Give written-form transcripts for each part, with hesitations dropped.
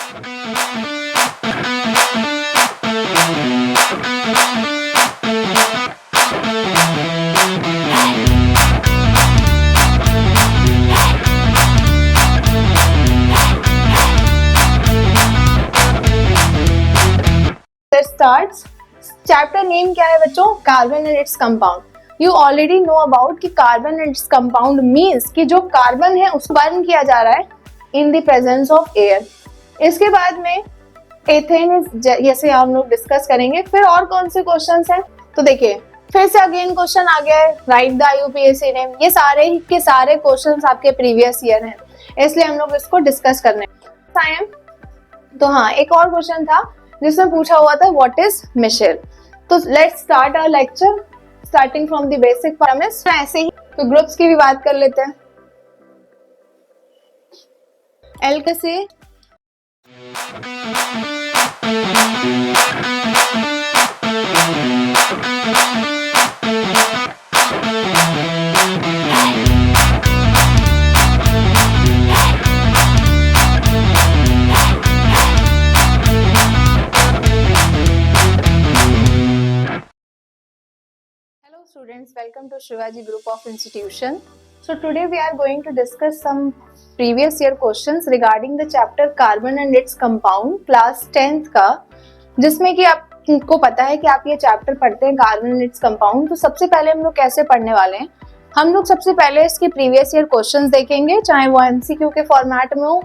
Starts. Chapter name क्या है बच्चों? Carbon and its compound. You already know about कि carbon and its compound means कि जो कार्बन है उसको बर्न किया जा रहा है in the presence of air. इसके बाद में एथेन इज, जैसे हम लोग डिस्कस करेंगे. फिर और कौन से क्वेश्चंस हैं? तो देखिए फिर से अगेन क्वेश्चन आ गया है, राइट द आईयूपीएसी नेम. ये सारे के सारे क्वेश्चंस आपके प्रीवियस ईयर हैं, इसलिए हम लोग इसको डिस्कस करने आए. तो हाँ, एक और क्वेश्चन था जिसमें पूछा हुआ था व्हाट इज मिशेल. तो let's start our lecture starting from the basic premise. ऐसे ही तो ग्रुप्स की भी बात कर लेते हैं. एल कैसे students, welcome to Shivaji Group of Institution. So today we are going to discuss some previous year questions regarding the chapter carbon and its compound class 10th का, जिसमें कि आपको पता है कि आप ये चैप्टर पढ़ते हैं कार्बन एंड इट्स कंपाउंड. तो सबसे पहले हम लोग कैसे पढ़ने वाले हैं? हम लोग सबसे पहले इसके प्रीवियस ईयर क्वेश्चंस देखेंगे, चाहे वो एमसीक्यू के फॉर्मेट में हो.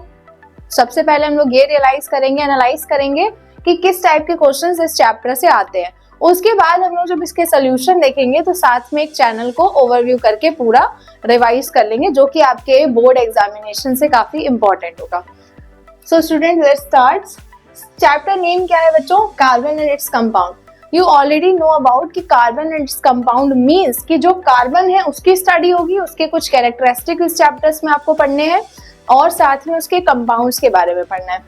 सबसे पहले हम लोग ये रियलाइज करेंगे, एनालाइज करेंगे कि किस टाइप के क्वेश्चंस इस चैप्टर से आते हैं. उसके बाद हम लोग जब इसके सोल्यूशन देखेंगे तो साथ में एक चैनल को ओवरव्यू करके पूरा रिवाइज कर लेंगे, जो कि आपके बोर्ड एग्जामिनेशन से काफी इंपॉर्टेंट होगा. So student, let's start. Chapter name क्या है बच्चों? Carbon and its compound. You already know about कि carbon and its compound means कि जो कार्बन है उसकी स्टडी होगी, उसके कुछ कैरेक्टरिस्टिक इस चैप्टर्स में आपको पढ़ने हैं और साथ में उसके कंपाउंड्स के बारे में पढ़ना है.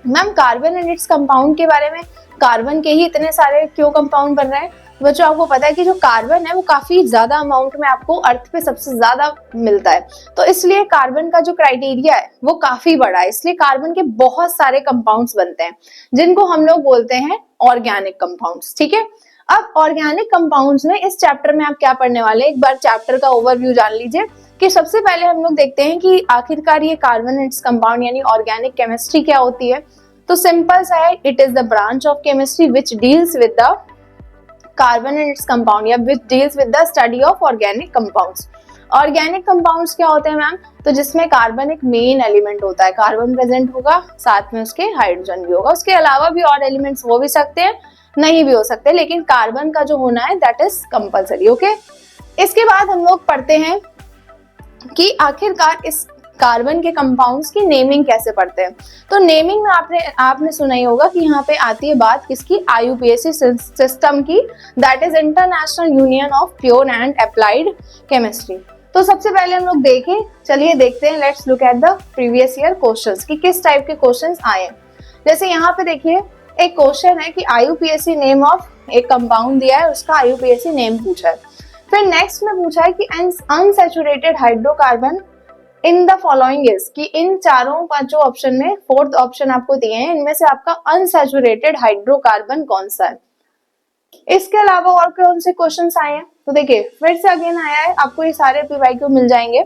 Ma'am carbon and its compound के बारे में, कार्बन के ही इतने सारे क्यों कंपाउंड बन रहे हैं? बच्चों आपको पता है कि जो कार्बन है वो काफी ज्यादा अमाउंट में आपको अर्थ पे सबसे ज्यादा मिलता है, तो इसलिए कार्बन का जो क्राइटेरिया है वो काफी बड़ा है. इसलिए कार्बन के बहुत सारे कंपाउंड्स बनते हैं जिनको हम लोग बोलते हैं ऑर्गेनिक कंपाउंड्स. ठीक है, अब ऑर्गेनिक कंपाउंड्स में इस चैप्टर में आप क्या पढ़ने वाले हैं, एक बार चैप्टर का ओवरव्यू जान लीजिए. कि सबसे पहले हम लोग देखते हैं कि आखिरकार ये कार्बन एंड इट्स कंपाउंड यानी ऑर्गेनिक केमिस्ट्री क्या होती है. तो सिंपल सा है, it is the branch of chemistry which deals with the carbon and its compound या which deals with the study of organic compounds. Organic compounds क्या होते हैं मैम? तो जिसमें कार्बन एक मेन एलिमेंट होता है, कार्बन प्रेजेंट होगा, साथ में उसके हाइड्रोजन भी होगा. उसके अलावा भी और एलिमेंट्स हो भी सकते हैं, नहीं भी हो सकते, लेकिन कार्बन का जो होना है दैट इज कंपल्सरी. ओके, इसके बाद हम लोग पढ़ते हैं कि आखिरकार इस कार्बन के कंपाउंड्स की नेमिंग कैसे पढ़ते हैं. तो नेमिंग में आपने सुना ही होगा कि यहाँ पे आती है बात किसकी? आईयूपीएसी सिस्टम की, that is international union of pure and applied chemistry. तो सबसे पहले हम लोग चलिए देखते हैं, let's look at the previous year questions कि किस टाइप के क्वेश्चंस आए. जैसे यहाँ पे देखिए एक क्वेश्चन है कि आईयूपीएसी नेम ऑफ एक कंपाउंड दिया है, उसका आईयूपीएसी नेम पूछा है. फिर नेक्स्ट में पूछा है कि unsaturated hydrocarbon in the following is, कि इन चारों पांचों ऑप्शन में फोर्थ ऑप्शन आपको दिए हैं, इनमें से आपका अनसैचुरेटेड हाइड्रोकार्बन कौन सा है. इसके अलावा और कौन से क्वेश्चंस आए हैं? तो देखिए फिर से अगेन आया है, आपको ये सारे पीवाईक्यू मिल जाएंगे.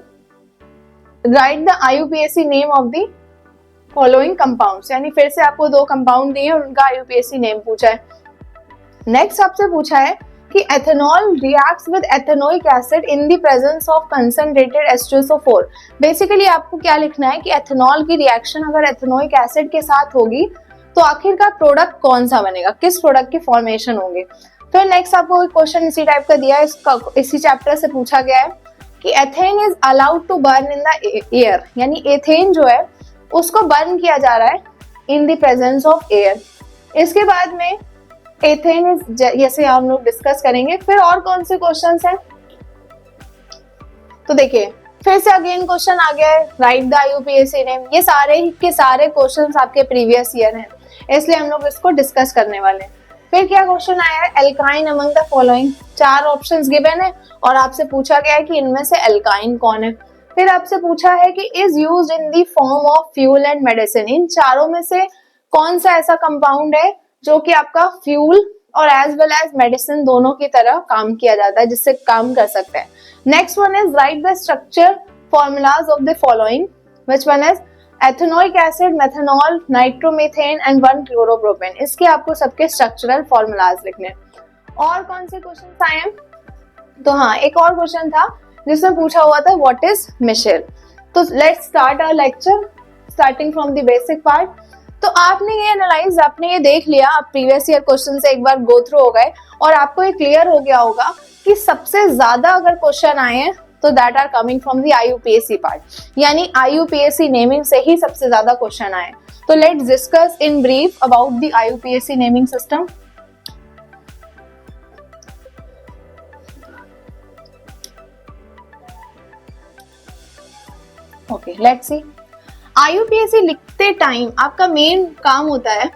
Right the IUPAC name of the following compounds, यानी फिर से आपको दो कंपाउंड दिए और उनका आईयूपीएसी नेम पूछा है. नेक्स्ट आपसे पूछा है कि ethanol reacts with ethanoic acid in the presence of concentrated H2SO4. Basically आपको क्या लिखना है कि एथेनॉल की रिएक्शन अगर एथेनोइक एसिड के साथ होगी तो आखिरकार प्रोडक्ट कौन सा बनेगा, किस प्रोडक्ट की फॉर्मेशन होगी. फिर नेक्स्ट आपको एक क्वेश्चन इसी टाइप का दिया है, इसी चैप्टर से पूछा गया है कि ethane is allowed to burn in the air, यानी एथेन जो है उसको बर्न किया जा रहा है in the presence of air. इसके बाद में एथेन इज, जैसे हम लोग डिस्कस करेंगे. फिर और कौन से क्वेश्चंस हैं? तो देखिए फिर से अगेन क्वेश्चन आ गया है, राइट द आईयूपीएसी नेम. ये सारे के सारे क्वेश्चंस आपके प्रीवियस ईयर हैं, इसलिए हम लोग इसको डिस्कस करने वाले हैं. फिर क्या क्वेश्चन आया है, एल्काइन अमंग द फॉलोइंग. चार ऑप्शंस गिवन है और आपसे पूछा गया है कि इनमें से एल्काइन कौन है. फिर आपसे पूछा है कि is used in the form of fuel and medicine. इन चारों में से कौन सा ऐसा कंपाउंड है जो कि आपका फ्यूल और एज वेल एज मेडिसिन दोनों की तरह काम किया जाता है, जिससे काम कर सकते हैं। Next one is right the structure formulas of the following, which one is ethanoic acid, methanol, nitromethane and 1 chloropropane. इसके आपको सबके स्ट्रक्चरल फॉर्मूलाज लिखने। और कौन से क्वेश्चन आए हैं? तो हाँ, एक और क्वेश्चन था जिसमें पूछा हुआ था व्हाट इज मिशेल। तो let's start our lecture starting from the basic part. तो आपने ये एनालाइज, आपने ये देख लिया, आप प्रीवियस ईयर क्वेश्चन से एक बार गो थ्रू हो गए और आपको ये क्लियर हो गया होगा कि सबसे ज्यादा अगर क्वेश्चन आए हैं तो that are coming from the IUPAC part, यानी IUPAC नेमिंग से ही सबसे ज्यादा क्वेश्चन आए। तो let's discuss in brief about the IUPAC naming system. Okay, let's see. IUPAC लिखते टाइम आपका मेन काम होता है,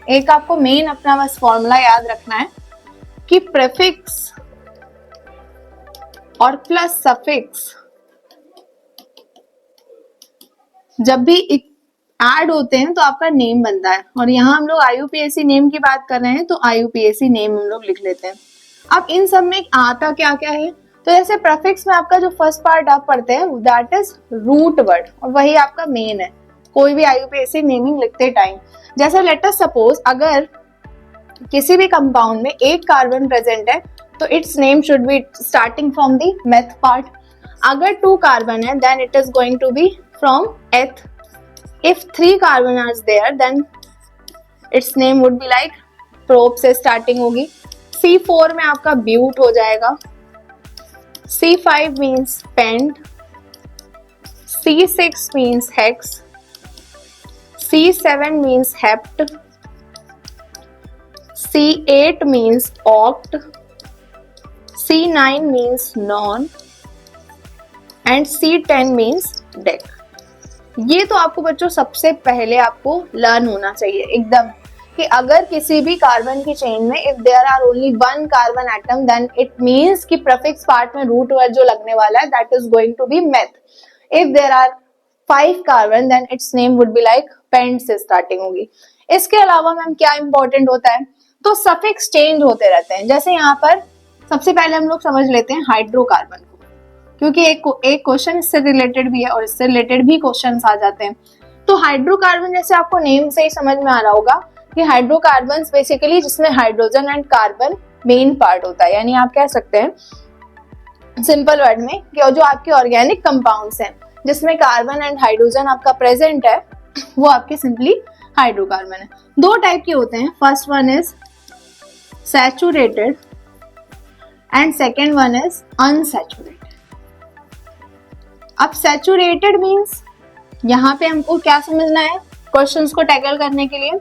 एक आपको मेन अपना बस फॉर्मूला याद रखना है कि प्रीफिक्स और प्लस सफिक्स जब भी ऐड होते हैं तो आपका नेम बनता है। और यहाँ हम लोग IUPAC नेम की बात कर रहे हैं तो IUPAC नेम हम लोग लिख लेते हैं। अब इन सब में आता क्या क्या है, तो जैसे प्रीफिक्स में आपका जो फर्स्ट पार्ट आप पढ़ते हैं दैट इज रूट वर्ड और वही आपका मेन है कोई भी IUPAC नेमिंग लिखते टाइम। जैसे लेट अस सपोज अगर किसी भी कंपाउंड में एक कार्बन प्रेजेंट है तो its name should be starting from the meth part. अगर 2 कार्बन है then it is going to be from eth. If 3 carbon are there then its name would be like prop से starting होगी। C4 में आपका ब्यूट हो जाएगा, C5 means pent, C6 means hex, C7 means hept, C8 means oct, C9 means non and C10 means dec। ये तो आपको बच्चों सबसे पहले आपको लर्न होना चाहिए एकदम कि अगर किसी भी कार्बन की चेन में if there are only 1 carbon atom then it means कि प्रीफिक्स पार्ट में रूट वर्ड जो लगने वाला है that is going to be meth. If there are 5 carbon then its name would be like pent से starting होगी। इसके अलावा मैम क्या इंपॉर्टेंट होता है, तो सफिक्स चेंज होते रहते हैं। जैसे यहाँ पर सबसे पहले हम लोग समझ लेते हैं हाइड्रोकार्बन को, क्योंकि एक क्वेश्चन इससे रिलेटेड भी है और इससे रिलेटेड भी क्वेश्चन आ जाते हैं। तो हाइड्रोकार्बन जैसे आपको नेम से ही समझ में आ रहा होगा कि हाइड्रोकार्बन बेसिकली जिसमें hydrogen and carbon main part होता है, यानी आप कह सकते हैं सिंपल वर्ड में कि जो आपके ऑर्गेनिक कंपाउंड्स हैं जिसमें कार्बन एंड हाइड्रोजन आपका प्रेजेंट है वो आपके सिंपली हाइड्रोकार्बन है। 2 टाइप के होते हैं, first one is saturated and second one is unsaturated. अब सैचुरेटेड मीन्स यहाँ पे हमको क्या समझना है क्वेश्चंस को टैकल करने के लिए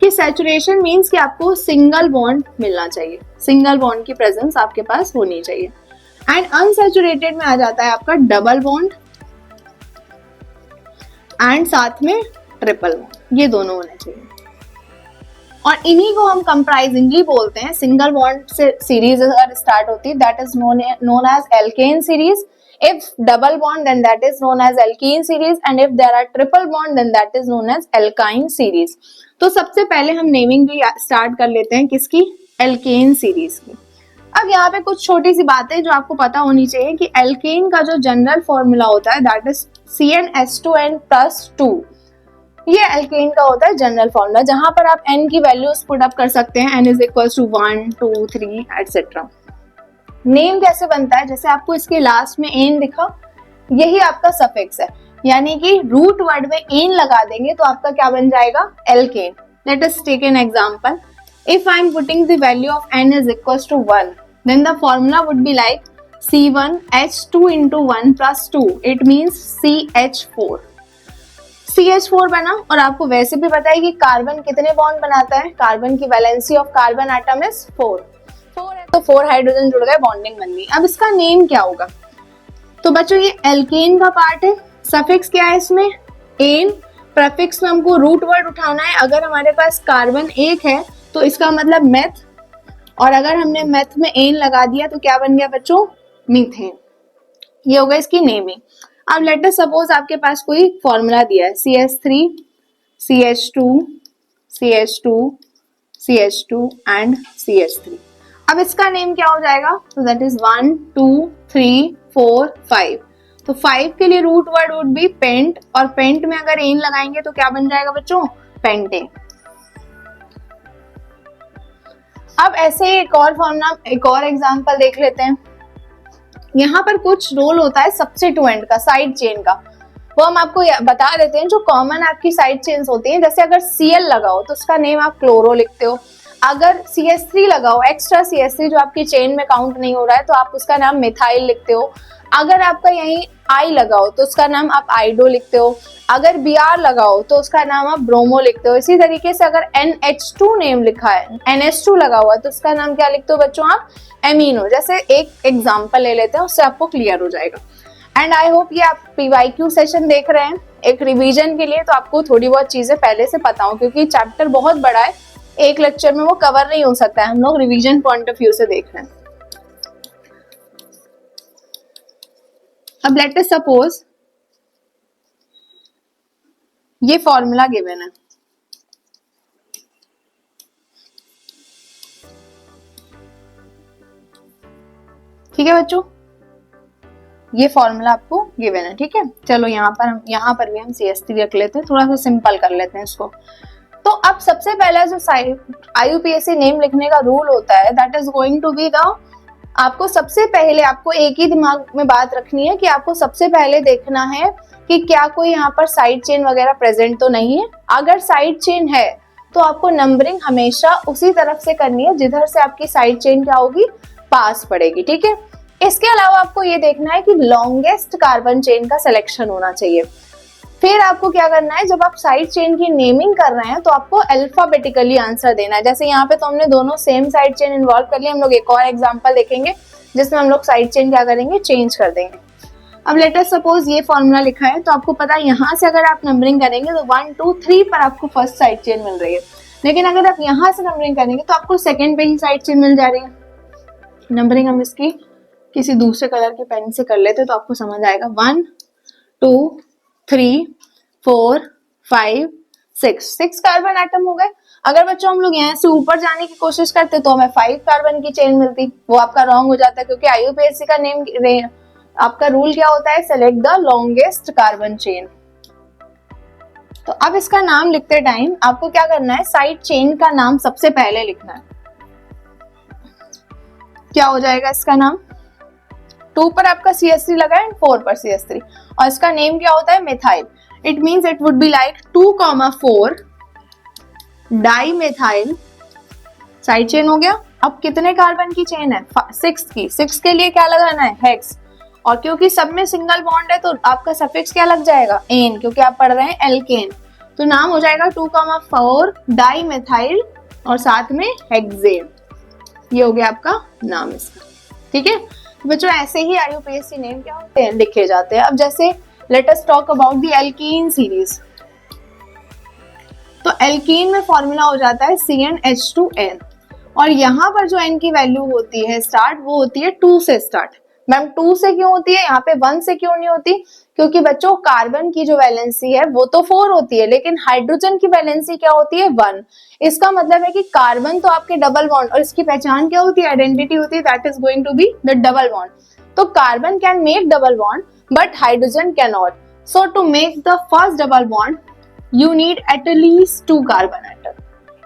कि सैचुरेशन मीन्स कि आपको सिंगल बॉन्ड मिलना चाहिए, सिंगल बॉन्ड की प्रेजेंस आपके पास होनी चाहिए। एंड अनसैचुरेटेड में आ जाता है आपका डबल बॉन्ड एंड साथ में ट्रिपल बॉन्ड, ये दोनों होने चाहिए। और इन्हीं को हम कंप्राइजिंगली बोलते हैं। सिंगल बॉन्ड से सीरीज अगर स्टार्ट होती है that is known as alkane series, if double bond then that is known as alkene series and if there are triple bond then that is known as alkyne series। तो सबसे पहले हम naming भी start कर लेते हैं किसकी, alkene series की। अब यहाँ पे कुछ छोटी सी बातें जो आपको पता होनी चाहिए कि एल्केन का जो जनरल फॉर्मूला होता है दैट इज CnH2n+2। ये एल्केन का होता है जनरल फॉर्मूला, जहां पर आप n की वैल्यूज पुट अप कर सकते हैं, n = 1 2 3 एटसेट्रा। नेम कैसे बनता है, जैसे आपको इसके लास्ट में एन दिखा, यही आपका सफिक्स है, यानी कि रूट वर्ड में एन लगा देंगे तो आपका क्या बन जाएगा, alkane. Let us take an example. If I am putting the value of n = 1 then the formula would be like C1H2 × 1 + 2 it means CH4। CH4 बना, और आपको वैसे भी पता है कि कार्बन कितने बॉन्ड बनाता है, कार्बन की valency of carbon atom is 4 है, तो 4 हाइड्रोजन जुड़ गए, बॉन्डिंग बन गई। अब इसका नेम क्या होगा, तो बच्चों ये एल्केन का पार्ट है। सफिक्स क्या है इसमें, एन। प्रीफिक्स में हमको रूट वर्ड उठाना है। अगर हमारे पास कार्बन 1 है तो इसका मतलब मेथ, और अगर हमने मेथ में एन लगा दिया तो क्या बन गया बच्चों, मीथेन। ये होगा इसकी नेमिंग। अब लेट अस सपोज आपके पास कोई फॉर्मूला दिया है CH3 CH2 CH2 CH2 and CH3। अब इसका नेम क्या हो जाएगा? तो दैट इज 1 2 3 4 5। तो 5 के लिए root word would be pent, और पेंट में अगर एन लगाएंगे तो क्या बन जाएगा बच्चों? पेंटे। अब ऐसे ही एक और फॉर्मूला, एक और एग्जांपल देख लेते हैं। यहाँ पर कुछ रोल होता है सब्स्टिट्यूएंट का, साइड चेन का, वो हम आपको बता देते हैं। जो कॉमन आपकी साइड चेन्स होती हैं, जैसे अगर Cl लगाओ तो उसका नेम आप क्लोरो लिखते हो, अगर CH3 लगाओ एक्स्ट्रा CH3 जो आपकी चेन में काउंट नहीं हो रहा है तो आप उसका नाम मिथाइल लिखते हो, अगर आपका यहीं I लगाओ तो उसका नाम आप आइडो लिखते हो, अगर Br लगाओ तो उसका नाम आप ब्रोमो लिखते हो। इसी तरीके से अगर NH2 नेम लिखा है, NH2 लगा हुआ है तो उसका नाम क्या लिखते हो बच्चों आप? एमिनो। जैसे एक एग्जांपल ले लेते हैं, उससे आपको क्लियर हो जाएगा। एंड आई होप ये आप PYQ सेशन देख रहे हैं एक रिवीजन के लिए, तो आपको थोड़ी बहुत चीजें पहले से पता हो, क्योंकि चैप्टर बहुत बड़ा है, एक लेक्चर में वो कवर नहीं हो सकता है, हम लोग रिवीजन पॉइंट ऑफ व्यू से देख रहे हैं। अब लेट अस सपोज ये फॉर्मूला गिवन है, ठीक है बच्चों, ये फॉर्मूला आपको गिवन है, ठीक है। चलो यहाँ पर भी हम CH3 रख लेते हैं, थोड़ा सा सिंपल कर लेते हैं इसको। तो अब सबसे पहला जो IUPAC नेम लिखने का रूल होता है, that is going to be the, आपको सबसे पहले आपको एक ही दिमाग में बात रखनी है कि आपको सबसे पहले देखना है कि क्या कोई यहाँ पर साइड चेन वगैरह प्रेजेंट तो नहीं है। अगर साइड चेन है तो आपको नंबरिंग हमेशा उसी तरफ से करनी है जिधर से आपकी साइड चेन क्या होगी? पास पड़ेगी, ठीक है। इसके अलावा आपको ये देखना है कि लॉन्गेस्ट कार्बन चेन का सिलेक्शन होना चाहिए। फिर आपको क्या करना है, जब आप साइड चेन की नेमिंग कर रहे हैं तो आपको अल्फाबेटिकली आंसर देना है। जैसे यहाँ पे तो हमने दोनों सेम साइड चेन इन्वॉल्व कर लिया, हम लोग एक और एग्जांपल देखेंगे जिसमें हम लोग साइड चेन क्या करेंगे? चेंज कर देंगे। अब लेट अस सपोज ये फॉर्मूला लिखा है, तो आपको पता है यहाँ से अगर आप नंबरिंग करेंगे तो 1 2 3 पर आपको फर्स्ट साइड चेन मिल रही है, लेकिन अगर आप यहाँ से नंबरिंग करेंगे तो आपको सेकेंड पे ही साइड चेन मिल जा रही है। नंबरिंग हम इसकी किसी दूसरे कलर के पेन से कर लेते तो आपको समझ आएगा। 1 2 3 4 5 6 कार्बन एटम हो गए। अगर बच्चों हम लोग यहाँ से ऊपर जाने की कोशिश करते तो हमें 5 कार्बन की चेन मिलती, वो आपका रॉन्ग हो जाता है, क्योंकि IUPAC का नेम आपका रूल क्या होता है? Select the longest carbon chain. तो अब इसका नाम लिखते टाइम आपको क्या करना है? साइड चेन का नाम सबसे पहले लिखना है। क्या हो जाएगा इसका नाम? 2 पर आपका CH3 लगा है, 4 पर CH3, और इसका नेम क्या होता है? Methyl. It means it would be like 2,4 dimethyl. Side chain हो गया। अब कितने कार्बन की चेन है? 6 की। 6 के लिए क्या लगाना है? हेक्स। और क्योंकि सब में सिंगल बॉन्ड है तो आपका सफिक्स क्या लग जाएगा? एन, क्योंकि आप पढ़ रहे हैं एल्केन। तो नाम हो जाएगा 2,4 डाइमेथाइल और साथ में हेक्सेन। ये हो गया आपका नाम इसका, ठीक है बच्चों। ऐसे ही IUPAC नेम क्या होते हैं? लिखे जाते हैं। अब जैसे let us talk about the alkene series. तो एल्कीन में फॉर्मूला हो जाता है CnH2n, और यहाँ पर जो n की वैल्यू होती है स्टार्ट, वो होती है 2 से स्टार्ट। मैम 2 से क्यों होती है, यहाँ पे 1 से क्यों नहीं होती? क्योंकि बच्चों कार्बन की जो वैलेंसी है वो तो 4 होती है, लेकिन हाइड्रोजन की वैलेंसी क्या होती है? 1। इसका मतलब है कि कार्बन तो आपके डबल बॉन्ड, और इसकी पहचान क्या होती है? आइडेंटिटी होती है, that is going to be the double bond. तो carbon can make double bond but hydrogen can not. So to make the first double bond you need at least 2 carbon atom,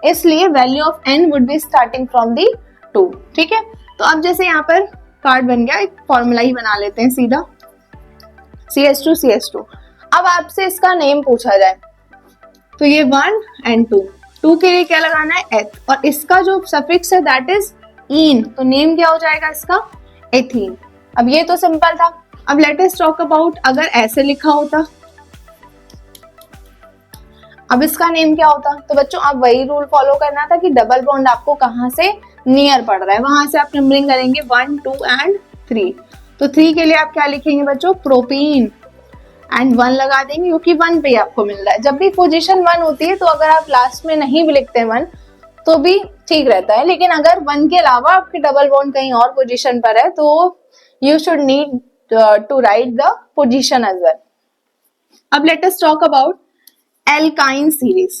इसलिए value of n would be starting from the 2, ठीक है। तो अब जैसे यहाँ पर card बन गया, एक फॉर्मूला ही बना लेते हैं सीधा, CH2 CH2। अब आपसे इसका नेम पूछा जाए तो ये 1 and 2 के लिए क्या लगाना है? एथ, और इसका जो सफिक्स है दैट इज इन, तो नेम क्या हो जाएगा इसका? एथीन। अब ये तो सिंपल था। अब लेट अस टॉक अबाउट अगर ऐसे लिखा होता, अब इसका नेम क्या होता? तो बच्चों आप वही रूल फॉलो करना था कि डबल बॉन्ड आपको कहां से नियर पड़ रहा है, वहां से आप नंबरिंग करेंगे 1 2 and 3। तो 3 के लिए आप क्या लिखेंगे बच्चों? प्रोपीन, एंड 1 लगा देंगे क्योंकि 1 पे आपको मिल रहा है। जब भी पोजीशन 1 होती है तो अगर आप लास्ट में नहीं भी लिखते 1 तो भी ठीक रहता है, लेकिन अगर 1 के अलावा आपके डबल बॉन्ड कहीं और पोजीशन पर है तो you should need to write the position as well. अब let us talk about alkyne series.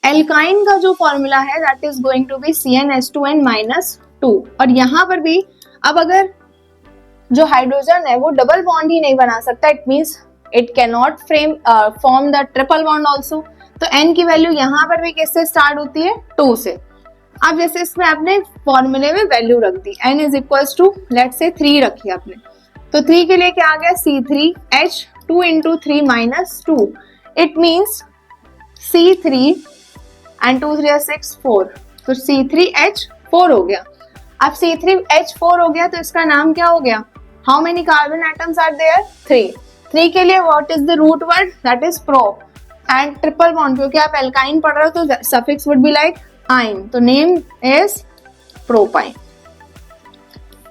Alkyne का जो फॉर्मूला है that is going to be CnH2n-2 और यहाँ पर भी अब अगर जो हाइड्रोजन है वो डबल बॉन्ड ही नहीं बना सकता, it means it can not form the triple bond also, तो n की वैल्यू यहाँ पर भी किससे स्टार्ट होती है, 2 से। अब जैसे इसमें आपने फॉर्मूले में वैल्यू रख दी, n is equals to let's say 3 रखी आपने, तो 3 के लिए क्या आ गया, C3H2 into 3 minus 2, it means C3 and 2 3 6 4, तो C3H4 हो गया। अब C3H4 हो गया तो इसका नाम क्या हो गया, how many carbon atoms are there, 3 के लिए what is the root word, that is pro, and triple bond क्योंकि आप एल्काइन पढ़ रहे हो तो सफिक्स वुड बी लाइक आइन, तो नेम इज प्रोपाइन।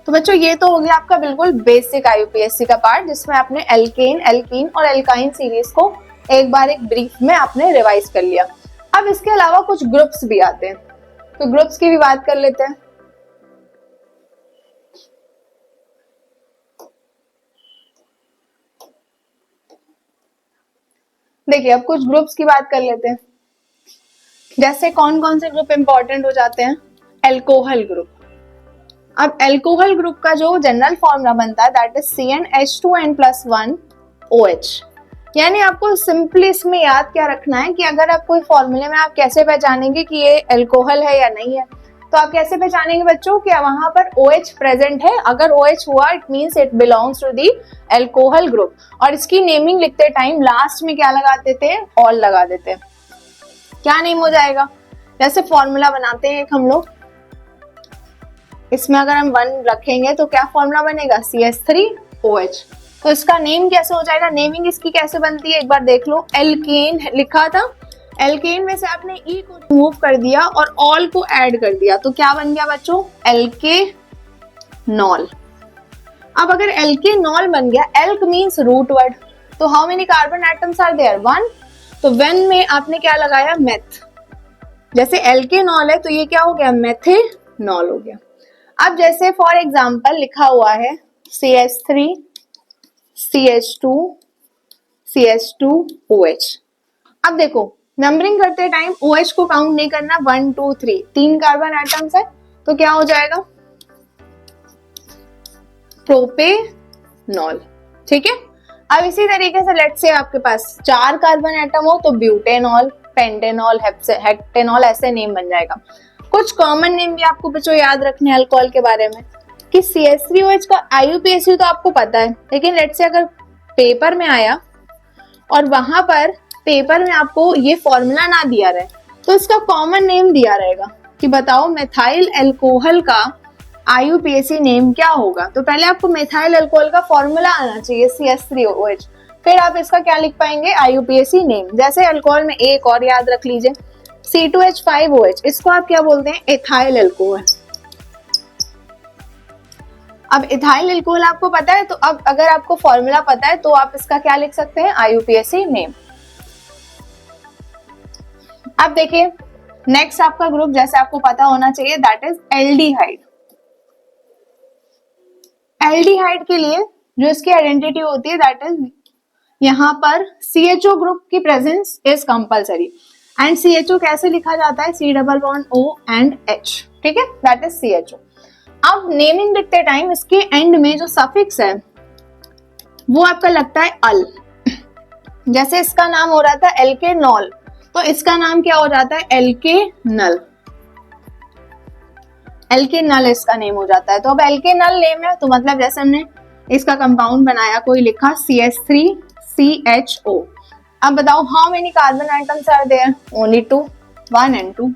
तो बच्चों ये तो हो गया आपका बिल्कुल बेसिक IUPAC का पार्ट जिसमें आपने एल्केन, एल्कीन और एल्काइन सीरीज को एक बार एक ब्रीफ में आपने रिवाइज कर लिया। अब इसके अलावा कुछ ग्रुप्स भी आते हैं, तो ग्रुप्स की भी बात कर लेते हैं। देखिए अब कुछ ग्रुप्स की बात कर लेते हैं, जैसे कौन कौन से ग्रुप इंपॉर्टेंट हो जाते हैं, एल्कोहल ग्रुप। अब एल्कोहल ग्रुप का जो जनरल फॉर्मूला बनता है दैट इज CnH2n+1 OH, यानी आपको सिंपली इसमें याद क्या रखना है कि अगर आप कोई फॉर्मूले में आप कैसे पहचानेंगे कि ये एल्कोहल है या नहीं है, तो आप कैसे पहचानेंगे बच्चों कि वहां पर OH प्रेजेंट है, अगर OH हुआ it means it belongs to the alcohol group. और इसकी नेमिंग लिखते टाइम लास्ट में क्या लगा देते हैं, ऑल लगा देते हैं, क्या नेम हो जाएगा, जैसे फॉर्मूला बनाते हैं एक हम लोग, इसमें अगर हम 1 रखेंगे तो क्या फॉर्मूला बनेगा, CH3OH, तो इसका नेम कैसे हो जाएगा, नेमिंग इसकी कैसे बनती है एक बार देख लो। एल्केन लिखा था, एल्केन में से आपने ई को रिमूव कर दिया और ऑल को ऐड कर दिया, तो क्या बन गया बच्चों, एल्केनॉल। अब अगर एल्केनॉल बन गया, एल्क मींस रूट वर्ड, तो how many carbon atoms are there, 1, तो वेन में आपने क्या लगाया, मेथ, जैसे एल्केनॉल है तो ये क्या हो गया, मेथेनॉल हो गया। अब जैसे फॉर एग्जांपल लिखा हुआ है CH3 CH2 CH2OH, अब देखो नंबरिंग करते टाइम OH को काउंट नहीं करना, 1 2 3, 3 कार्बन एटम्स है तो क्या हो जाएगा, प्रोपेनॉल, ठीक है। अब इसी तरीके से लेट्स से आपके पास 4 कार्बन एटम हो तो ब्यूटेनॉल, पेंटेनॉल, हेक्टेनॉल, ऐसे नेम बन जाएगा। कुछ कॉमन नेम भी आपको बच्चों याद रखने हैं अल्कोहल के बारे में, कि CH3OH का IUPAC तो आपको पता है, लेकिन लेट्स से अगर पेपर में आया और वहां पर पेपर में आपको ये फॉर्मूला ना दिया रहे तो इसका कॉमन नेम दिया रहेगा कि बताओ मेथाइल अल्कोहल का IUPAC नेम क्या होगा, तो पहले आपको मेथाइल अल्कोहल का फॉर्मूला आना चाहिए CH3OH, फिर आप इसका क्या लिख पाएंगे, IUPAC नेम। जैसे अल्कोहल में एक और याद रख लीजिए, C2H5OH, इसको आप क्या बोलते हैं, एथाइल अल्कोहल। अब इथाइल अल्कोहल आपको पता है, तो अब अगर आपको फॉर्मूला पता है तो आप इसका क्या लिख सकते हैं, IUPAC नेम। अब देखिए नेक्स्ट आपका ग्रुप जैसे आपको पता होना चाहिए दैट इज एल्डिहाइड। एल्डिहाइड के लिए जो इसकी आइडेंटिटी होती है दैट इज यहाँ पर CHO ग्रुप की presence is compulsory, and CHO कैसे लिखा जाता है, C+O&H, ठीक है, दैट इज CHO। अब नेमिंग लिखते टाइम इसके एंड में जो सफिक्स है वो आपका लगता है अल, जैसे इसका नाम हो रहा था एल्केनॉल तो इसका नाम क्या हो जाता है, एल्केनल, एल्केनल इसका नेम हो जाता है। तो अब एल्केनल नेम है तो मतलब जैसे हमने इसका कंपाउंड बनाया, कोई लिखा CH3CHO। अब बताओ how many carbon atoms are there, only 2, 1 and 2,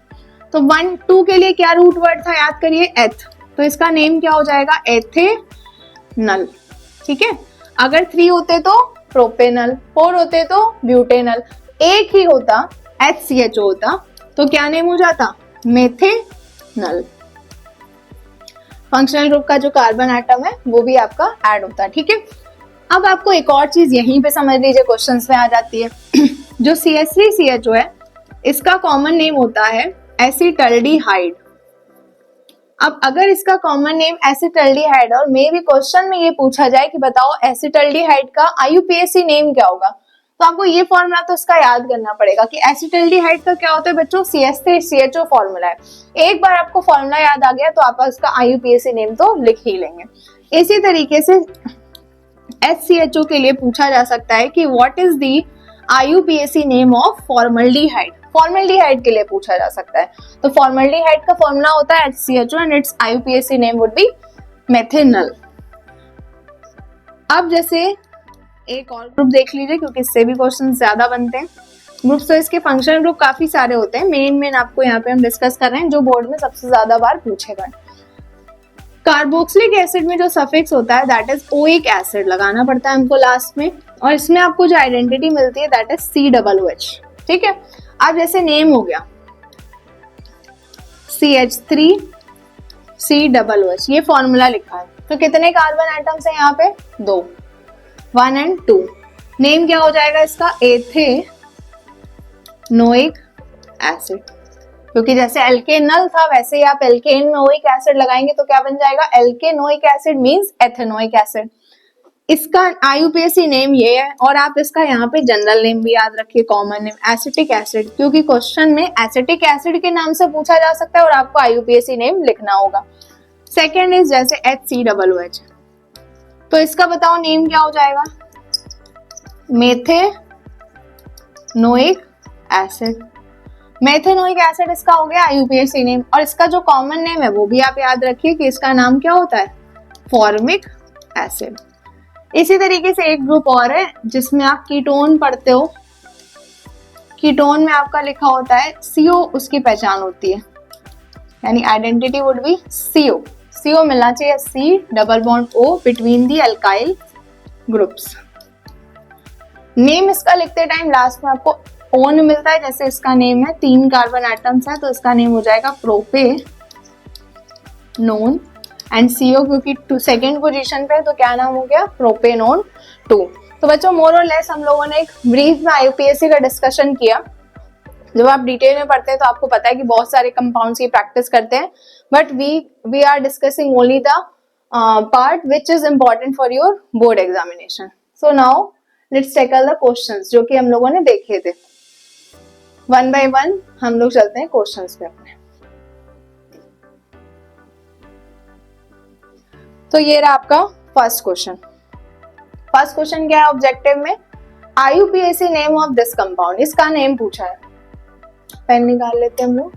तो 1 2 के लिए क्या रूट वर्ड था याद करिए, एथ, तो इसका नेम क्या हो जाएगा, एथेनल, ठीक है। अगर 3 होते तो प्रोपेनल, 4 होते तो ब्यूटेनल, एक ही होता HCHO होता तो क्या नेम हो जाता, मेथेनल। फंक्शनल ग्रुप का जो कार्बन एटम है वो भी आपका ऐड होता है, ठीक है। अब आपको एक और चीज यहीं पे समझ लीजिए क्वेश्चंस में आ जाती है जो CH3CHO है इसका कॉमन नेम होता है एसिटल्डिहाइड। अब अगर इसका कॉमन नेम एसिटल्डिहाइड और मे भी क्वेश्चन में ये पूछा जाए कि बताओ एसिटल्डिहाइड का आईयूपीएसी नेम क्या होगा, तो आपको ये फॉर्मूला तो इसका याद करना पड़ेगा कि एसिटल्डिहाइड का क्या होता है बच्चों, CH3CHO फॉर्मूला है। एक बार आपको फॉर्मूला याद आ गया तो आप इसका आईयूपीएसी नेम तो लिख ही लेंगे। इसी तरीके से HCHO के लिए पूछा जा सकता है कि what is the IUPAC name of formaldehyde, formaldehyde के लिए पूछा जा सकता है। तो फॉर्मल्डिहाइड का फॉर्मूला होता है HCHO and its IUPAC name would be methanal. अब जैसे एक और ग्रुप देख लीजिए क्योंकि इससे भी क्वेश्चन ज्यादा बनते हैं। ग्रुप्स तो इसके फंक्शनल ग्रुप काफी सारे होते हैं, मेन आपको यहाँ पे हम डिस्कस कर रहे हैं जो बोर्ड में सबसे ज्यादा बार पूछे गए। कार्बोक्सिलिक एसिड में जो सफिक्स होता है दैट इज ओइक एसिड लगाना पड़ता है हमको लास्ट में, और इसमें आपको जो आइडेंटिटी मिलती है दैट इज COOH। ठीक है, अब जैसे नेम हो गया CH3COOH, ये फॉर्मूला लिखा है, तो कितने कार्बन एटम्स है यहाँ पे, 2, 1 and 2। नेम क्या हो जाएगा इसका, एथेनोइक एसिड, क्योंकि जैसे एल्केनल था वैसे ही आप एल्केन में ओइक एसिड लगाएंगे तो क्या बन जाएगा, एल्केनोइक एसिड मींस एथेनोइक एसिड। इसका आईयूपीएसी नेम ये है, और आप इसका यहाँ पे जनरल नेम भी याद रखिए, कॉमन नेम एसिटिक एसिड, क्योंकि क्वेश्चन में एसिटिक एसिड के नाम से पूछा जा सकता है और आपको आईयूपीएसी नेम लिखना होगा। सेकेंड इज जैसे HCOOH, तो इसका बताओ नेम क्या हो जाएगा, मेथेनोइक एसिड। मेथेनोइक एसिड इसका हो गया आईयूपीएसी नेम, और इसका जो कॉमन नेम है वो भी आप याद रखिए कि इसका नाम क्या होता है, फॉर्मिक एसिड। इसी तरीके से एक ग्रुप और है जिसमें आप कीटोन पढ़ते हो, कीटोन में आपका लिखा होता है CO, उसकी पहचान होती है, यानी identity would be CO। CO मिलना चाहिए C+O between the alkyl groups. Name इसका लिखते टाइम लास्ट में आपको ओन मिलता है, जैसे इसका नेम है 3 कार्बन एटम्स है तो इसका नेम हो जाएगा प्रोपेनोन, एंड CO क्योंकि सेकेंड पोजीशन पे है तो क्या नाम हो गया, प्रोपेनोन 2। तो बच्चों मोर और लेस हम लोगों ने एक ब्रीफ में आईयूपीएसी का डिस्कशन किया। जब आप डिटेल में पढ़ते हैं तो आपको पता है कि बहुत सारे कंपाउंड्स की प्रैक्टिस करते हैं, but we are discussing only the part which is important for your board examination. So now let's tackle the questions जो कि हम लोगों ने देखे थे। वन बाय वन हम लोग चलते हैं क्वेश्चंस पे अपने। तो ये रहा आपका फर्स्ट क्वेश्चन। फर्स्ट क्वेश्चन क्या है ऑब्जेक्टिव में, IUPAC name of this compound, इसका नेम पूछा है। पेन निकाल लेते हैं हम लोग।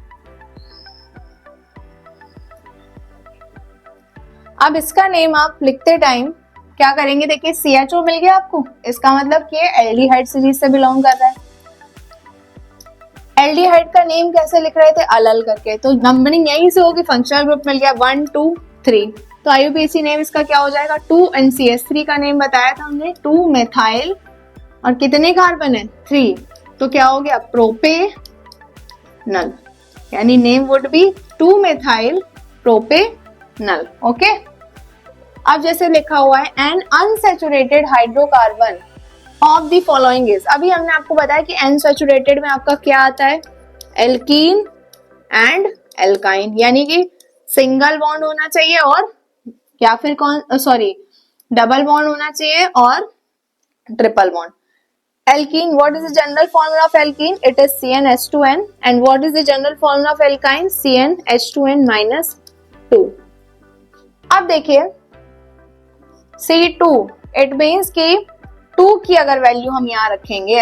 अब इसका नेम आप लिखते टाइम क्या करेंगे, देखिए CHO मिल गया आपको, इसका मतलब कि एल्डिहाइड सीरीज से बिलोंग कर रहा है। एल्डिहाइड का नेम कैसे लिख रहे थे, अलल करके, तो नंबरिंग यहीं से होगी, फंक्शनल ग्रुप मिल गया 1 2 3, तो आईयूपीएसी नेम इसका क्या हो जाएगा 2, एंड CH3 का नेम बताया था हमने 2 मेथाइल, और कितने कार्बन है 3, तो क्या हो गया प्रोपेनल, यानी name would B 2 methyl propanal. Okay, अब जैसे लिखा हुआ है N unsaturated hydrocarbon of the following is, अभी हमने आपको बताया कि अनसैचुरेटेड में आपका क्या आता है, एल्कीन एंड एल्काइन, यानी कि सिंगल बॉन्ड होना चाहिए और या फिर डबल बॉन्ड होना चाहिए और triple bond. Alkene, what is the general formula of alkene? It is CnH2n. And what is the general formula of alkyne? CnH2n minus 2. अब देखिए C2, it means कि 2 की अगर वैल्यू हम यहाँ रखेंगे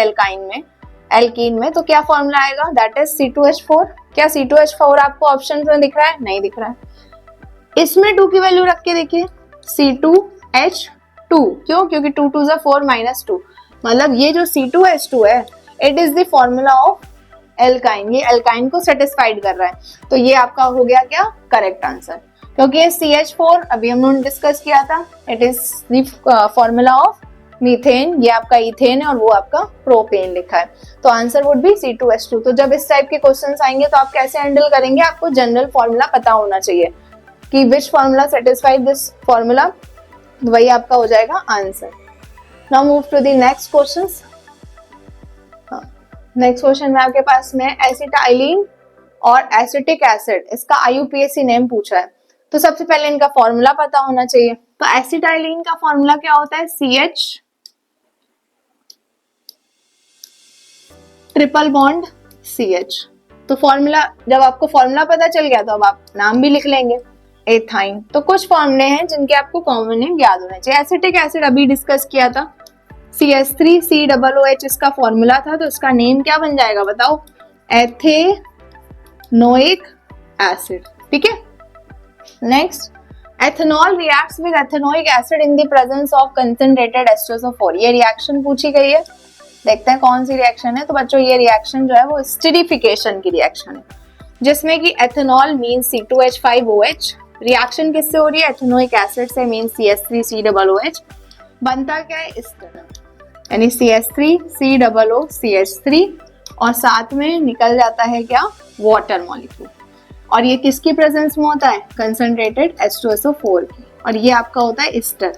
एल्कीन में तो क्या फॉर्मूला आएगा, दैट इज C2H4। क्या C2H4 आपको ऑप्शन में दिख रहा है, नहीं दिख रहा है। इसमें 2 की वैल्यू रख के देखिए C2H2, क्यों, क्योंकि 2 2 4 minus 2, मतलब ये जो C2H2 है it is the formula of alkyne, ये एल्काइन को सेटिस्फाइड कर रहा है, तो ये आपका हो गया क्या करेक्ट आंसर, क्योंकि ये CH4 अभी हम लोगों ने डिस्कस किया था, it is the formula of methane, ये आपका इथेन है और वो आपका प्रोपेन लिखा है, तो आंसर वुड बी C2H2। तो जब इस टाइप के क्वेश्चंस आएंगे तो आप कैसे हैंडल करेंगे, आपको जनरल फॉर्मूला पता होना चाहिए कि which formula satisfied this formula, वही आपका हो जाएगा answer. Now move to the next questions. Next question में आपके पास में एसिटाइलिन और एसिटिक एसिड, इसका आईयूपीएसी नेम पूछा है। तो सबसे पहले इनका फॉर्मूला पता होना चाहिए। तो एसिटाइलिन का फॉर्मूला क्या होता है? CH triple bond CH। तो फॉर्मूला, जब आपको फॉर्मूला पता चल गया तो अब आप नाम भी लिख लेंगे, एथाइन। तो कुछ फॉर्मूले हैं जिनके आपको कॉमन नेम याद होने चाहिए। एसिटिक एसिड अभी डिस्कस किया था, CH3COOH इसका फॉर्मूला था, तो इसका नेम क्या बन जाएगा बताओ? Ethanoic acid. ठीक है। Next, ethanol reacts with ethanoic acid in the presence of concentrated H2SO4। ये रिएक्शन पूछी गई है, देखते हैं कौन सी रिएक्शन है। तो बच्चों ये रिएक्शन जो है वो स्टिरिफिकेशन की रिएक्शन है, जिसमें कि एथेनॉल मीन C2H5OH। रिएक्शन किससे हो रही है? एथेनोइक एसिड से, मीन CH3COOH। बनता क्या है? इस तरह, यानी CH3COOCH3 और साथ में निकल जाता है क्या? Water molecule. और ये किसकी प्रेजेंस में होता है? कंसंट्रेटेड H2SO4 की। और ये आपका होता है एस्टर।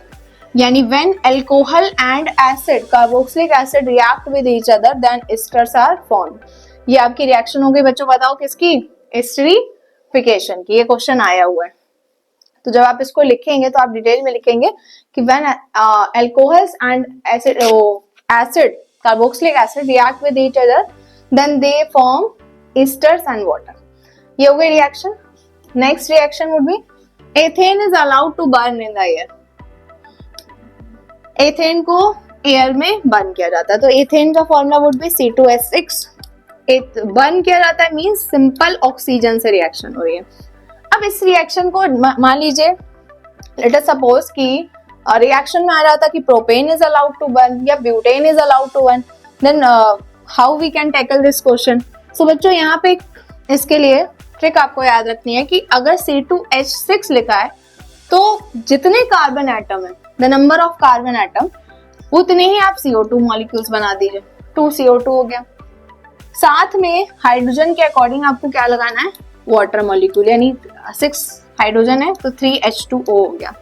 यानी when alcohol and acid, carboxylic acid react with each other then esters are formed. ये आपकी रिएक्शन हो गई बच्चों, बताओ किसकी? एस्टरिफिकेशन की। ये क्वेश्चन आया हुआ है। तो जब आप इसको लिखेंगे तो आप डिटेल में लिखेंगे कि when alcohols and acid carboxylic acid react with each other then they form esters and water. ये हो गई reaction. Next reaction would be ethane is allowed to burn in the air. Ethane को air में burn किया जाता है, तो ethane का formula would B C2H6। Burn किया जाता है मींस सिंपल ऑक्सीजन से रिएक्शन हो रही है। अब इस रिएक्शन को मान लीजिए, लेट अस सपोज कि रिएक्शन में आ रहा था कि propane is allowed to burn या butane is allowed to burn, then how we can tackle this question. So बच्चों यहाँ पे इसके लिए ट्रिक आपको याद रखनी है कि अगर C2H6 लिखा है तो जितने कार्बन एटम है, the number of carbon atom, उतने ही आप CO2 मॉलिक्यूल्स बना दीजिए। 2 CO2 हो गया। साथ में हाइड्रोजन के अकॉर्डिंग आपको क्या लगाना है? वाटर मॉलिक्यूल, यानी 6 हाइड्रोजन है तो 3 H2O हो गया।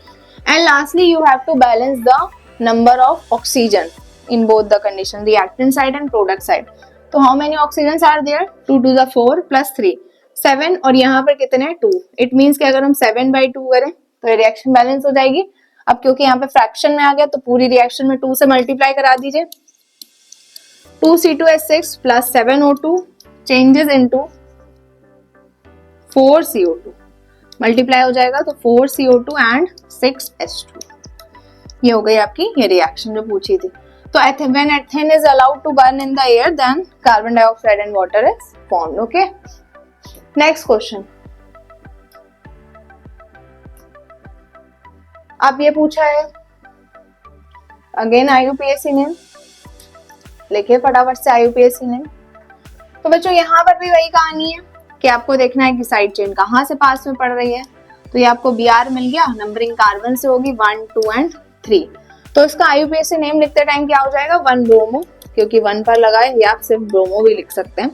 And lastly you have to balance the number of oxygen in both the condition, reactant side and product side. तो how many oxygen are there? 2 to the 4 + 3 7, और यहाँ पर कितने हैं? 2। इट मीन्स कि अगर हम 7/2 करें तो ये रिएक्शन बैलेंस हो जाएगी। अब क्योंकि यहाँ पे फ्रैक्शन में आ गया तो पूरी रिएक्शन में 2 से मल्टीप्लाई करा दीजिए। 2C2H6 + 7O2 changes into 4CO2, multiply हो जाएगा तो 4CO2 एंड 6H2। ये हो गई आपकी ये रिएक्शन जो पूछी थी। तो when ethane is allowed to burn in the air, then carbon dioxide and water is formed. Okay. Next question. अब ये पूछा है अगेन IUPAC नेम, लिखिए फटाफट से IUPAC नेम। तो बच्चों यहाँ पर भी वही कहानी है कि आपको देखना है कि साइड चेन कहाँ से पास में पड़ रही है। तो ये आपको Br मिल गया, नंबरिंग कार्बन से होगी 1, 2 एंड 3। तो इसका IUPAC नेम लिखते टाइम क्या हो जाएगा? 1 ब्रोमो, क्योंकि 1 पर लगा है, या आप सिर्फ ब्रोमो भी लिख सकते हैं।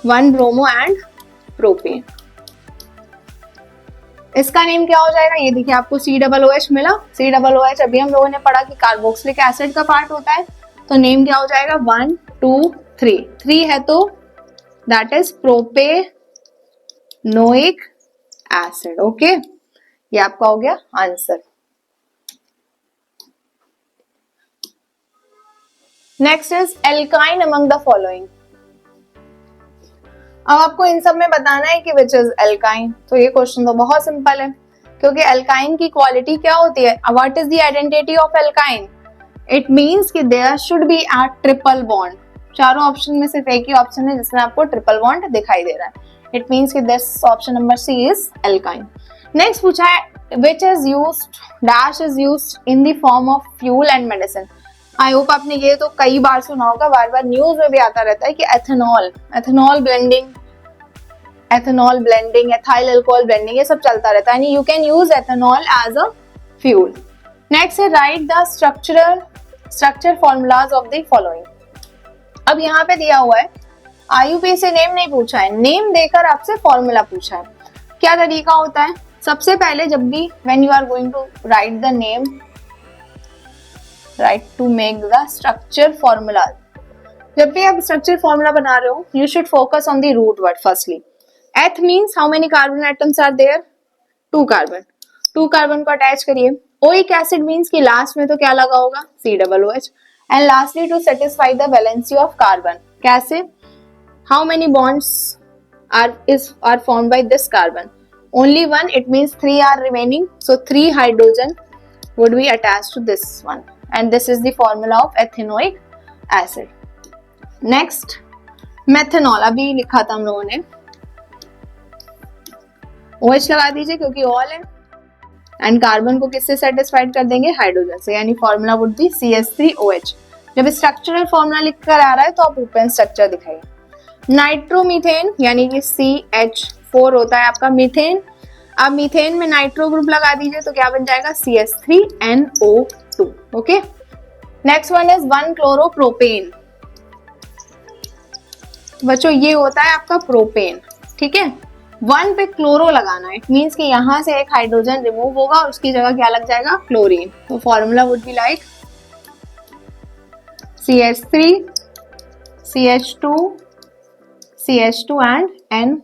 1 ब्रोमो एंड प्रोपेन। इसका नेम क्या हो जाएगा? ये देखिए आपको COOH मिला। COOH अभी हम लोगों ने पढ़ा कि कार्बोक्सिलिक एसिड का पार्ट होता है, तो नेम क्या हो जाएगा? 1, 2, 3। 3 है तो that is propanoic acid. Okay, ये आपका हो गया answer. Next is alkyne among the following. अब आपको इन सब में बताना है कि विच इज एल्काइन। तो ये क्वेश्चन तो बहुत सिंपल है, क्योंकि एल्काइन की क्वालिटी क्या होती है? What is the identity of alkyne? It means कि there should be a triple bond. चारों ऑप्शन में सिर्फ एक ही ऑप्शन है जिसमें आपको ट्रिपल बॉन्ड दिखाई दे रहा है। इट मींस कि this option number C is alkyne. Next पूछा है which is used dash is used in the form of fuel and medicine। I hope आपने ये तो कई बार सुना होगा, बार बार न्यूज में भी आता रहता है कि ethanol blending, ethyl alcohol blending, ये सब चलता रहता है। You can use ethanol as a fuel. Next है write the structure formulas of the following. अब यहाँ पे दिया हुआ है IUPAC से नेम नहीं पूछा है, नेम देकर आपसे फॉर्मूला पूछा है। क्या तरीका होता है? सबसे पहले जब भी when you are going to write the name, write to make the structure formula, जब भी आप स्ट्रक्चर फॉर्मूला बना रहे हो, you should focus on the root word firstly. Eth means how many carbon atoms are there? 2 carbon, 2 carbon को attach करिए। Oic acid means कि last में तो क्या लगा होगा, COOH। And lastly to satisfy the valency of carbon, कैसे, how many bonds are formed by this carbon, only one, it means 3 are remaining, so 3 hydrogen would be attached to this one, and this is the formula of ethanoic acid. Next, methanol, अभी लिखा था हम लोगों ने, OH लगा दीजिए क्योंकि all है, एंड कार्बन को किससे सेटिस्फाइड कर देंगे, हाइड्रोजन से, यानी फॉर्मूला वुड बी CH3OH। जब स्ट्रक्चरल फॉर्मूला लिखकर आ रहा है तो आप ओपन स्ट्रक्चर दिखाइए। नाइट्रोमीथेन यानी कि CH4 होता है आपका मीथेन। अब मीथेन में नाइट्रो ग्रुप लगा दीजिए तो क्या बन जाएगा, CH3NO2। Okay, next one is one chloropropane. बच्चों ये होता है आपका प्रोपेन, ठीक है। 1 पे क्लोरो लगाना, इट मीन्स कि यहां से एक हाइड्रोजन रिमूव होगा और उसकी जगह क्या लग जाएगा, क्लोरीन। तो formula would be like CH3 CH2 CH2 and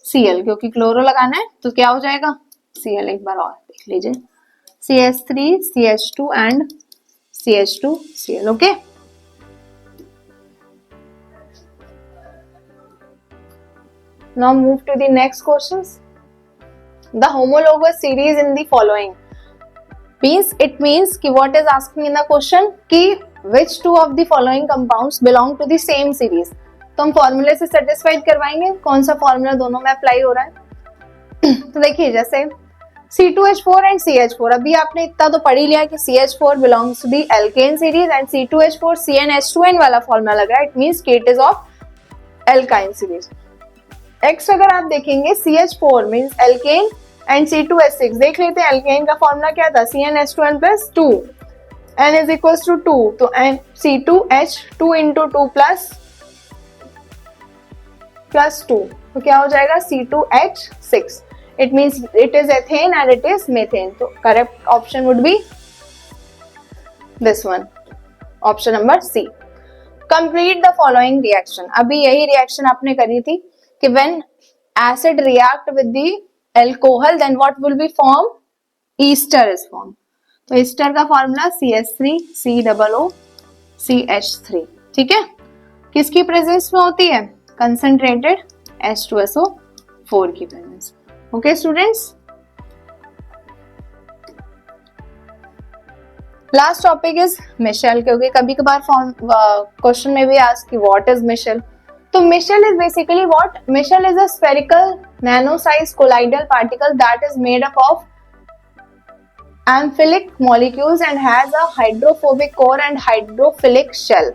Cl, क्योंकि क्लोरो लगाना है तो क्या हो जाएगा, Cl। एक बार और देख लीजिए, CH3 CH2 and CH2 Cl। Okay, now move to the next questions. The homologous series in the following means, it means कि what is asking in the question कि which two of the following compounds belong to the same series। तो हम फॉर्मूले से satisfied करवाएंगे, कौन सा formula दोनों में अप्लाई हो रहा है। तो देखिए जैसे C2H4 एंड CH4, अभी आपने इतना तो पढ़ ही लिया कि CH4 belongs to the alkane series and C2H4 CnH2n वाला फॉर्मूला लगा, इट मींस कि it is of alkyne series. Next अगर आप देखेंगे CH4 means alkene and C2H6, देख लेते हैं एल्केन का फॉर्मूला क्या था, CnH2n + 2, n is equals to 2, तो C2H2 into 2 plus 2, तो क्या हो जाएगा, C2H6। It means it is ethane and it is methane, तो correct option would be this one, option number C। Complete the following reaction, अभी यही reaction आपने करी थी कि when acid react with the alcohol then what will be form, ester is form. तो ester का formula CH3 COO CH3, ठीक है। किसकी प्रेजेंस में होती है, कंसंट्रेटेड H2SO4 की presence. Okay students, last topic is micelle, क्योंकि कभी कभार क्वेश्चन में भी आस्क कि व्हाट इज मिशेल। तो micelle is basically what, micelle is a spherical nano size colloidal particle that is made up of amphiolic molecules and has a hydrophobic core and hydrophilic shell।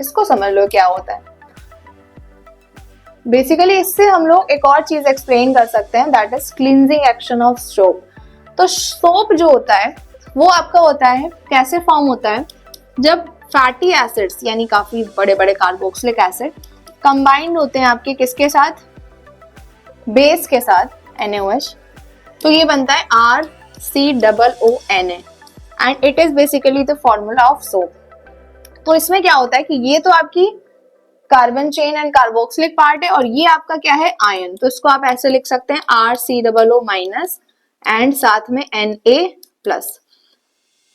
इसको समझ लो क्या होता है। Basically इससे हम लोग एक और चीज एक्सप्लेन कर सकते हैं, that is cleansing action of soap. तो सोप जो होता है वो आपका होता है, कैसे फॉर्म होता है, जब फैटी एसिड्स यानी काफी बड़े बड़े कार्बोक्सिलिक एसिड कंबाइंड होते हैं आपके किसके साथ, बेस के साथ NaOH, तो ये बनता है RCOONA and it is basically the formula of soap. तो इसमें क्या होता है कि ये तो आपकी carbon chain and carboxylic part है और ये आपका क्या है, आयन। तो इसको आप ऐसे लिख सकते हैं RCOO- एंड साथ में Na+।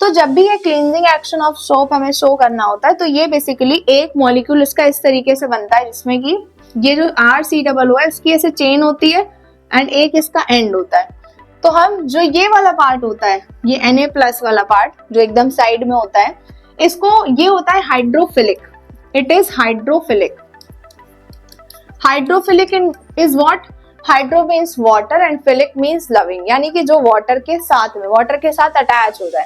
तो जब भी ये क्लींजिंग एक्शन ऑफ सोप हमें शो करना होता है तो ये बेसिकली एक मॉलिक्यूल इसका इस तरीके से बनता है जिसमें कि ये जो RCOO है इसकी ऐसे चेन होती है एंड एक इसका एंड होता है। तो हम जो ये वाला पार्ट होता है, ये Na+ वाला पार्ट जो एकदम साइड में होता है, इसको ये होता है hydrophilic, it is hydrophilic. Hydrophilic is what, hydro means water and philic means loving, यानी कि जो वाटर के साथ में, वाटर के साथ अटैच हो जाए।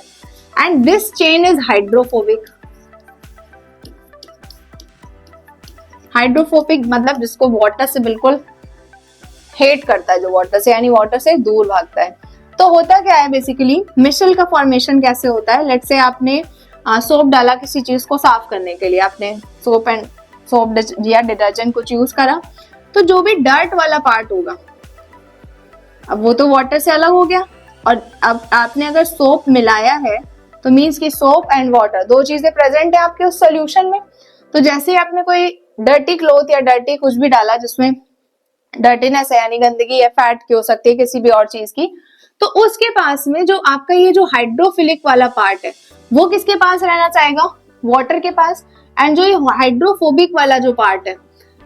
And this chain is hydrophobic. Hydrophobic मतलब जिसको वाटर से बिल्कुल हेट करता है, जो वाटर से यानी वाटर से दूर भागता है। तो होता क्या है बेसिकली, मिशेल का फॉर्मेशन कैसे होता है, लेट्स से आपने सोप डाला किसी चीज को साफ करने के लिए, आपने सोप या डिटर्जेंट कुछ यूज करा, तो जो भी डर्ट वाला पार्ट होगा अब वो तो वाटर से अलग हो गया, और अब आपने अगर सोप मिलाया है तो मीन्स कि सोप एंड वाटर दो चीजें प्रेजेंट है आपके उस सोल्यूशन में। तो जैसे ही आपने कोई डर्टी क्लोथ या डर्टी कुछ भी डाला जिसमें डर्टीनेस है यानी गंदगी या फैट की हो सकती है किसी भी और चीज की, तो उसके पास में जो आपका ये जो हाइड्रोफिलिक वाला पार्ट है वो किसके पास रहना चाहेगा, वाटर के पास। एंड जो ये हाइड्रोफोबिक वाला जो पार्ट है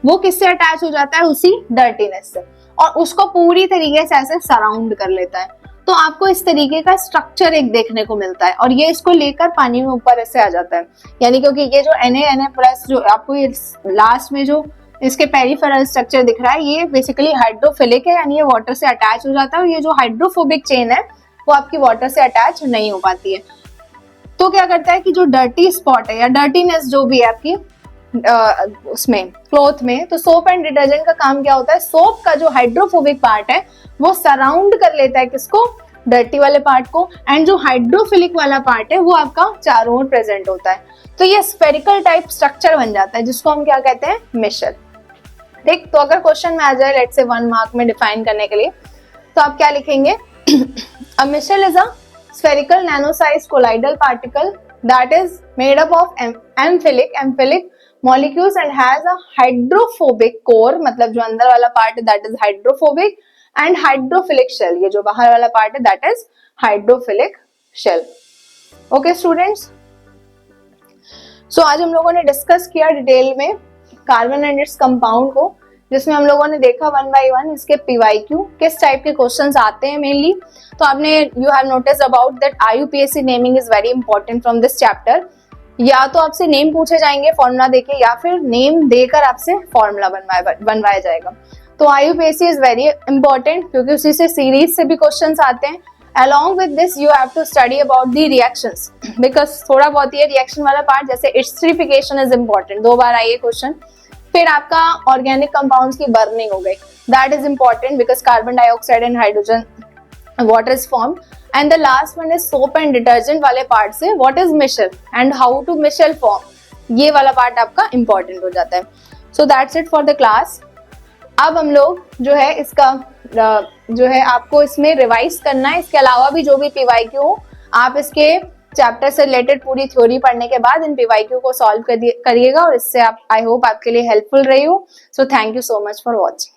वो किससे अटैच हो जाता है, उसी डर्टीनेस से, और उसको पूरी तरीके से ऐसे सराउंड कर लेता है। तो आपको इस तरीके का स्ट्रक्चर एक देखने को मिलता है, और ये इसको लेकर पानी में ऊपर ऐसे आ जाता है। यानी क्योंकि ये जो Na प्लस जो आपको ये लास्ट में जो इसके पेरिफेरल स्ट्रक्चर दिख रहा है ये बेसिकली हाइड्रोफिलिक है, यानी ये वाटर से अटैच हो जाता है, और ये जो हाइड्रोफोबिक चेन है वो आपकी वाटर से अटैच नहीं हो पाती है। तो क्या करता है कि जो डर्टी स्पॉट है या डर्टीनेस जो भी है आपकी उसमें क्लॉथ में, तो सोप एंड डिटर्जेंट का काम क्या होता है, सोप का जो हाइड्रोफोबिक पार्ट है वो सराउंड कर लेता है किसको, डर्टी वाले पार्ट को, एंड जो हाइड्रोफिलिक वाला पार्ट है वो आपका चारों ओर प्रेजेंट होता है। तो ये स्फेरिकल टाइप स्ट्रक्चर बन जाता है जिसको हम क्या कहते हैं, मिशल। ठीक, तो अगर क्वेश्चन में आ जाए लेट्स से 1 मार्क में डिफाइन करने के लिए, तो आप क्या लिखेंगे, a micelle is a spherical nano-sized colloidal particle that is made up of amphilic molecules and has a hydrophobic core, मतलब जो अंदर वाला पार्ट है that is hydrophobic, and hydrophilic shell, ये जो बाहर वाला पार्ट है that is hydrophilic shell। Okay students, so आज हम लोगों ने डिस्कस किया डिटेल में कार्बन एंड इट्स कंपाउंड को, जिसमें हम लोगों ने देखा 1 by 1 इसके PYQ किस टाइप के क्वेश्चंस आते हैं मेनली। तो आपने you have notice about that IUPAC naming is very important from this chapter. या तो आपसे नेम पूछे जाएंगे फॉर्मूला देके, या फिर नेम देकर आपसे फॉर्मूला बनवाया जाएगा। तो IUPAC इज वेरी इंपॉर्टेंट क्योंकि उसी से सीरीज से भी क्वेश्चंस आते हैं। Along with this you have to study about the reactions because थोड़ा बहुत ये रिएक्शन वाला पार्ट, जैसे एस्टरिफिकेशन इज इंपॉर्टेंट, 2 बार आई है क्वेश्चन। फिर आपका ऑर्गेनिक कंपाउंड्स की बर्निंग हो गई, that is important because carbon dioxide and hydrogen water is formed. And the last one is soap and detergent वाले पार्ट से what is micelle and how to micelle form, ये वाला part आपका important हो जाता है। So that's it for the class. अब हम लोग जो है इसका जो है आपको इसमें रिवाइज करना है, इसके अलावा भी जो भी PYQ हो आप इसके चैप्टर से रिलेटेड पूरी थ्योरी पढ़ने के बाद इन PYQ को सॉल्व करिएगा, और इससे आप आई होप आपके लिए हेल्पफुल रही हो। So thank you so much for watching.